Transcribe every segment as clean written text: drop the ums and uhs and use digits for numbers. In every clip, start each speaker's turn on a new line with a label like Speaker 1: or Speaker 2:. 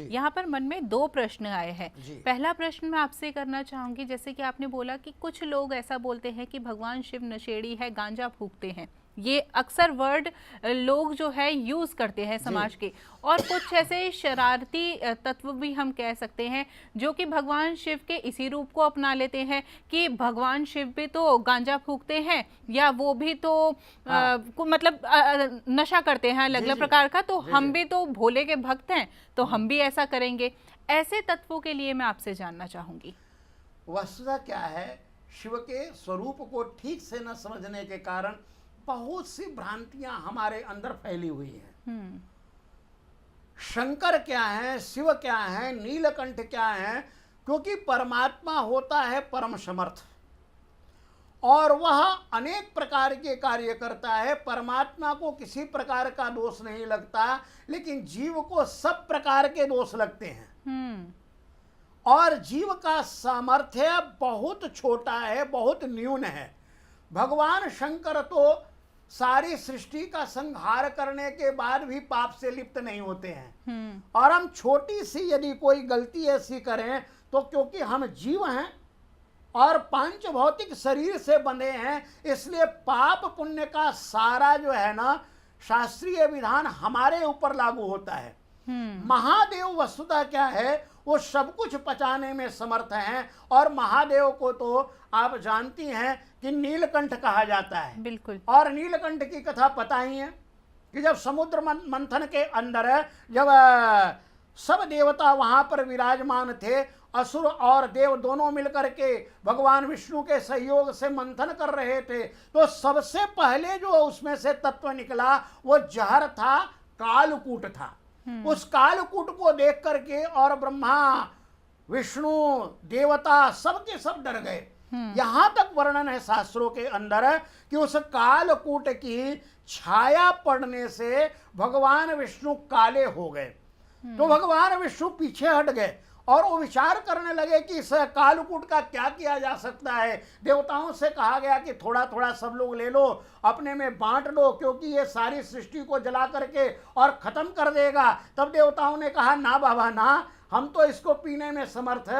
Speaker 1: यहाँ पर मन में दो प्रश्न आए हैं। पहला प्रश्न मैं आपसे करना चाहूंगी, जैसे कि आपने बोला कि कुछ लोग ऐसा बोलते हैं कि भगवान शिव नशेड़ी है, गांजा फूकते हैं, ये अक्सर वर्ड लोग जो है यूज करते हैं समाज के, और कुछ ऐसे शरारती तत्व भी हम कह सकते हैं जो कि भगवान शिव के इसी रूप को अपना लेते हैं कि भगवान शिव भी तो गांजा फूकते हैं या वो भी तो मतलब नशा करते हैं अलग अलग प्रकार का, तो हम भी तो भोले के भक्त हैं तो हम भी ऐसा करेंगे। ऐसे तत्वों के लिए मैं आपसे जानना चाहूंगी।
Speaker 2: वस्तुतः क्या है, शिव के स्वरूप को ठीक से न समझने के कारण बहुत सी भ्रांतियां हमारे अंदर फैली हुई हैं। शंकर क्या है, शिव क्या है, नीलकंठ क्या है, क्योंकि परमात्मा होता है परम समर्थ और वह अनेक प्रकार के कार्य करता है। परमात्मा को किसी प्रकार का दोष नहीं लगता, लेकिन जीव को सब प्रकार के दोष लगते हैं। और जीव का सामर्थ्य बहुत छोटा है, बहुत न्यून है। भगवान शंकर तो सारी सृष्टि का संहार करने के बाद भी पाप से लिप्त नहीं होते हैं। और हम छोटी सी यदि कोई गलती ऐसी करें तो क्योंकि हम जीव हैं और पांच भौतिक शरीर से बंधे हैं, इसलिए पाप पुण्य का सारा जो है ना शास्त्रीय विधान हमारे ऊपर लागू होता है। महादेव वस्तुतः क्या है, वो सब कुछ पचाने में समर्थ हैं। और महादेव को तो आप जानती हैं कि नीलकंठ कहा जाता है।
Speaker 1: बिल्कुल।
Speaker 2: और नीलकंठ की कथा पता ही है कि जब समुद्र मंथन के अंदर जब सब देवता वहां पर विराजमान थे, असुर और देव दोनों मिलकर के भगवान विष्णु के सहयोग से मंथन कर रहे थे, तो सबसे पहले जो उसमें से तत्व निकला वो जहर था, कालकूट था। उस कालकूट को देख करके और ब्रह्मा विष्णु देवता सबके सब डर गए। यहां तक वर्णन है शास्त्रों के अंदर कि उस कालकूट की छाया पड़ने से भगवान विष्णु काले हो गए। तो भगवान विष्णु पीछे हट गए और वो विचार करने लगे कि इस कालकूट का क्या किया जा सकता है। देवताओं से कहा गया कि थोड़ा थोड़ा सब लोग ले लो, अपने में बांट लो, क्योंकि ये सारी सृष्टि को जला करके और खत्म कर देगा। तब देवताओं ने कहा ना बाबा ना, हम तो इसको पीने में समर्थ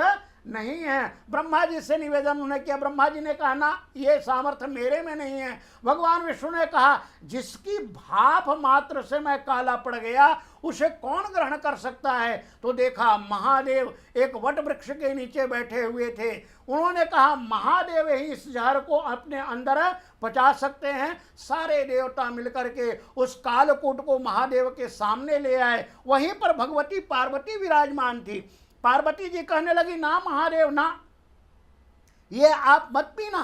Speaker 2: नहीं है। ब्रह्मा जी से निवेदन उन्होंने किया, ब्रह्मा जी ने कहा ना, ये सामर्थ्य मेरे में नहीं है। भगवान विष्णु ने कहा जिसकी भाप मात्र से मैं काला पड़ गया उसे कौन ग्रहण कर सकता है। तो देखा महादेव एक वट वृक्ष के नीचे बैठे हुए थे। उन्होंने कहा महादेव ही इस जहर को अपने अंदर पचा सकते हैं। सारे देवता मिलकर के उस कालकूट को महादेव के सामने ले आए। वहीं पर भगवती पार्वती विराजमान थी। पार्वती जी कहने लगी ना महादेव ना, ये आप मत पीना,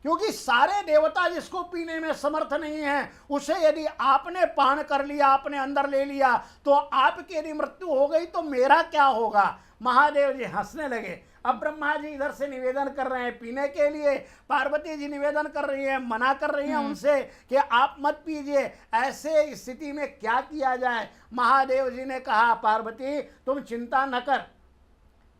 Speaker 2: क्योंकि सारे देवता जिसको पीने में समर्थ नहीं है उसे यदि आपने पान कर लिया, आपने अंदर ले लिया, तो आपकी यदि मृत्यु हो गई तो मेरा क्या होगा। महादेव जी हंसने लगे। अब ब्रह्मा जी इधर से निवेदन कर रहे हैं पीने के लिए, पार्वती जी निवेदन कर रही है, मना कर रही हैं उनसे कि आप मत पीजिए। ऐसे स्थिति में क्या किया जाए। महादेव जी ने कहा पार्वती तुम चिंता न कर,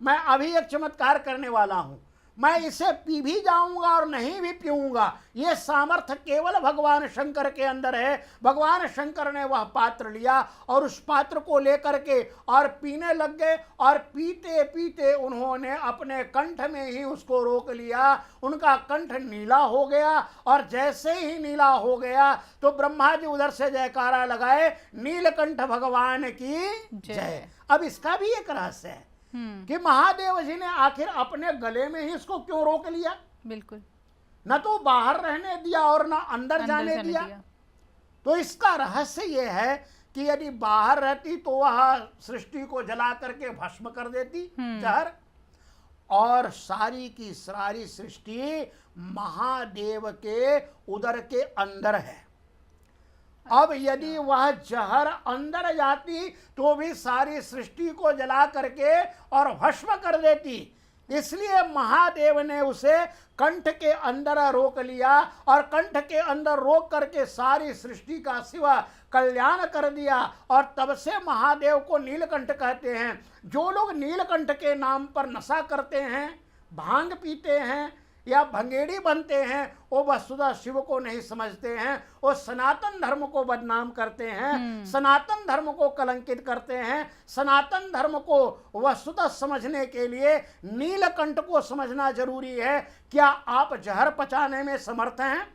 Speaker 2: मैं अभी एक चमत्कार करने वाला हूं, मैं इसे पी भी जाऊंगा और नहीं भी पीऊंगा। यह सामर्थ्य केवल भगवान शंकर के अंदर है। भगवान शंकर ने वह पात्र लिया और उस पात्र को लेकर के और पीने लग गए। और पीते पीते उन्होंने अपने कंठ में ही उसको रोक लिया। उनका कंठ नीला हो गया और जैसे ही नीला हो गया तो ब्रह्मा जी उधर से जयकारा लगाए, नीलकंठ भगवान की जय। अब इसका भी एक रहस्य है कि महादेव जी ने आखिर अपने गले में ही इसको क्यों रोक लिया।
Speaker 1: बिल्कुल,
Speaker 2: न तो बाहर रहने दिया और न अंदर जाने दिया। तो इसका रहस्य यह है कि यदि बाहर रहती तो वह सृष्टि को जला करके भस्म कर देती जहर, और सारी की सारी सृष्टि महादेव के उदर के अंदर है। अब यदि वह जहर अंदर जाती तो भी सारी सृष्टि को जला करके और भस्म कर देती। इसलिए महादेव ने उसे कंठ के अंदर रोक लिया और कंठ के अंदर रोक करके सारी सृष्टि का सिवा कल्याण कर दिया। और तब से महादेव को नीलकंठ कहते हैं। जो लोग नीलकंठ के नाम पर नशा करते हैं, भांग पीते हैं या भंगेड़ी बनते हैं वो वस्तुतः शिव को नहीं समझते हैं, वो सनातन धर्म को बदनाम करते हैं, सनातन धर्म को कलंकित करते हैं। सनातन धर्म को वस्तुतः समझने के लिए नीलकंठ को समझना जरूरी है। क्या आप जहर पचाने में समर्थ हैं?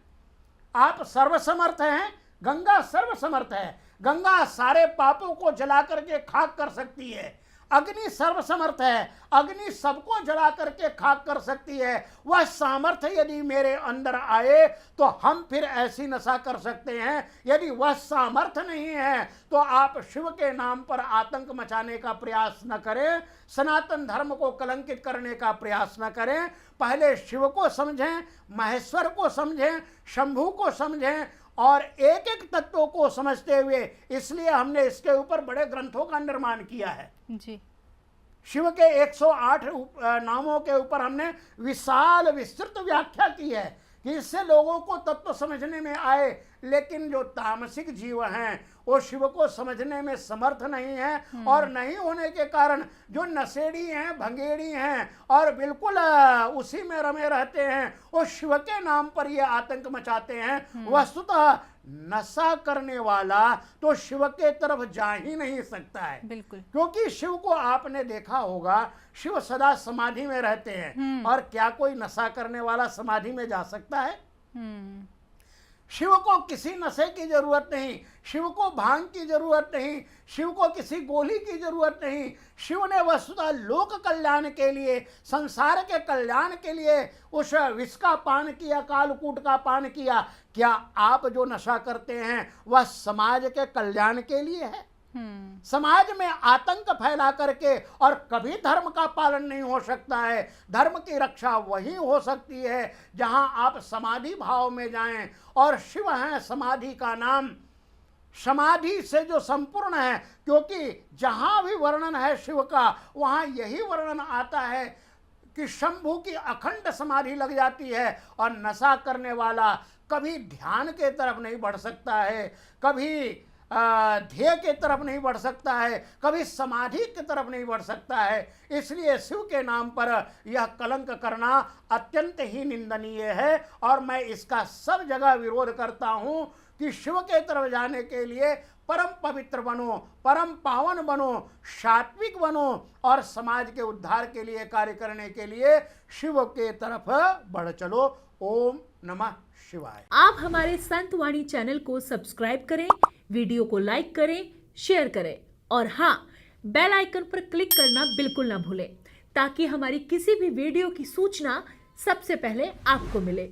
Speaker 2: आप सर्वसमर्थ हैं? गंगा सर्वसमर्थ है। गंगा सारे पापों को जला करके खाक कर सकती है। अग्नि सर्वसमर्थ है, अग्नि सबको जला करके खाक कर सकती है। वह सामर्थ्य यदि मेरे अंदर आए तो हम फिर ऐसी नशा कर सकते हैं। यदि वह सामर्थ्य नहीं है तो आप शिव के नाम पर आतंक मचाने का प्रयास न करें, सनातन धर्म को कलंकित करने का प्रयास न करें। पहले शिव को समझें, महेश्वर को समझें, शंभू को समझें और एक एक तत्वों को समझते हुए, इसलिए हमने इसके ऊपर बड़े ग्रंथों का निर्माण किया है
Speaker 1: जी।
Speaker 2: शिव के 108 नामों के ऊपर हमने विशाल विस्तृत व्याख्या की है कि इससे लोगों को तत्व समझने में आए। लेकिन जो तामसिक जीव हैं वो शिव को समझने में समर्थ नहीं है, और नहीं होने के कारण जो नशेड़ी हैं, भंगेड़ी हैं और बिल्कुल उसी में रमे रहते हैं, वो शिव के नाम पर ये आतंक मचाते हैं। वस्तुतः नशा करने वाला तो शिव के तरफ जा ही नहीं सकता है,
Speaker 1: बिल्कुल।
Speaker 2: क्योंकि शिव को आपने देखा होगा, शिव सदा समाधि में रहते हैं। और क्या कोई नशा करने वाला समाधि में जा सकता है? शिव को किसी नशे की जरूरत नहीं, शिव को भांग की जरूरत नहीं, शिव को किसी गोली की जरूरत नहीं। शिव ने वस्तुतः लोक कल्याण के लिए, संसार के कल्याण के लिए उस विष का पान किया, कालकूट का पान किया। क्या आप जो नशा करते हैं वह समाज के कल्याण के लिए है? समाज में आतंक फैला करके, और कभी धर्म का पालन नहीं हो सकता है। धर्म की रक्षा वही हो सकती है जहां आप समाधि भाव में जाएं। और शिव है समाधि का नाम, समाधि से जो संपूर्ण है, क्योंकि जहां भी वर्णन है शिव का वहां यही वर्णन आता है कि शंभू की अखंड समाधि लग जाती है। और नशा करने वाला कभी ध्यान के तरफ नहीं बढ़ सकता है, कभी ध्येय के तरफ नहीं बढ़ सकता है, कभी समाधि की तरफ नहीं बढ़ सकता है। इसलिए शिव के नाम पर यह कलंक करना अत्यंत ही निंदनीय है, और मैं इसका सब जगह विरोध करता हूं कि शिव के तरफ जाने के लिए परम पवित्र बनो, परम पावन बनो, सात्विक बनो, और समाज के उद्धार के लिए कार्य करने के लिए शिव के तरफ बढ़ चलो। ओम नमः शिवाय।
Speaker 3: आप हमारे संत वाणी चैनल को सब्सक्राइब करें, वीडियो को लाइक करें, शेयर करें, और हाँ, बेल आइकन पर क्लिक करना बिल्कुल ना भूलें, ताकि हमारी किसी भी वीडियो की सूचना सबसे पहले आपको मिले।